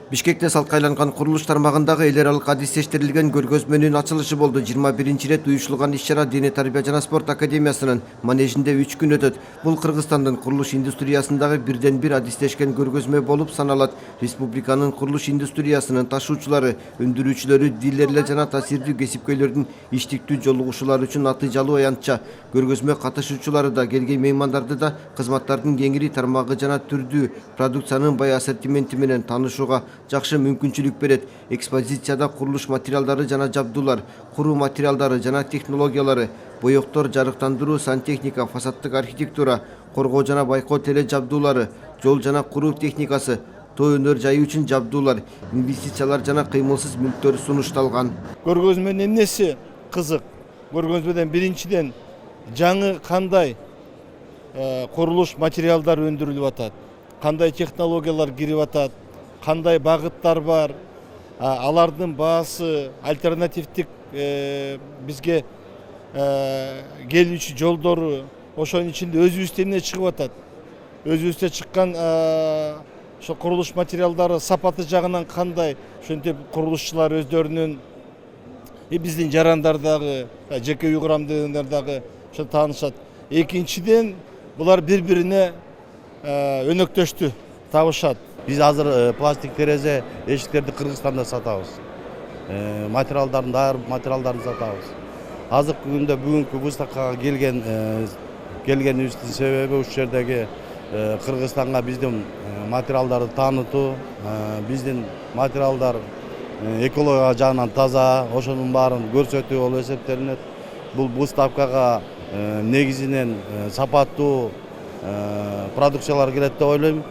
Бишкекте салкайланган курулуш тармагындагы эл аралык адистештирилген көргөзмөнүн ачылышы болду. 21 рет уюштурулган иш-чара Дене тарбия жана спорт академиясынын манежинде 3 күн өтөт. Бул Кыргызстандын курулуш индустриясындагы бирден бир адистешкен көргөзмө болуп саналат. Республиканын курулуш индустриясынын ташуучулары, өндүрүүчүлөрү, дилерлер жана таасирдүү кесипкөйлөрдүн иштиктүү жолугушуулары үчүн натыйжалуу аянтча. Көргөзмө катышуучулары да, келген меймандарды да кызматтардын кеңири тармагы жана түрдүү продукциянын бай ассортименти менен таанышууга жакшы мүмкүнчүлүк берет. Экспозицияда курулуш материалдары жана жабдуулар, куруу материалдары жана технологиялары, боектор, жарыктандыруу, сантехника, фасаддык архитектура, коргоо жана байкоо теле жабдуулары, жол жана куруу техникасы, тоо өнөр жайы үчүн жабдуулар, инвестициялар жана кыймылсыз мүлктөр сунушталган. Көргөзмөнүн эмнеси кызык? Көргөзмөдөн биринчиден жаңы кандай курулуш материалдар өндүрүлүп атат, кандай технологиялар кирип атат, кандай багыттар бар, алардын баасы, альтернативдик бизге келүүчү жолдору, ошонун ичинде өзүбүздө эмне чыгып атат. Өзүбүздө чыккан ошо курулуш материалдары сапаты жагынан кандай, ошентип курулушчулар өздөрүнүн биздин жарандардагы, жеке үй курамдагы ошо таанышат. Экинчиден булар бири-бирине өнөктөштү, табышат. Biz hazır plastik tereзе eşiklerdi Kırgızstan'da satабыз. Материалдарын, даяр материалдарын сатабыз. Азыркы күндө бүгүнкү выставкага келгенибиздин себеби ушул жердеги Кыргызстанга биздин материалдарды таанытуу, биздин материалдар экология жагынан таза, ошонун баарын көрсөтүү болуп эсептелинет. Бул выставкага негизинен сапаттуу продукциялар келет деп ойлойм.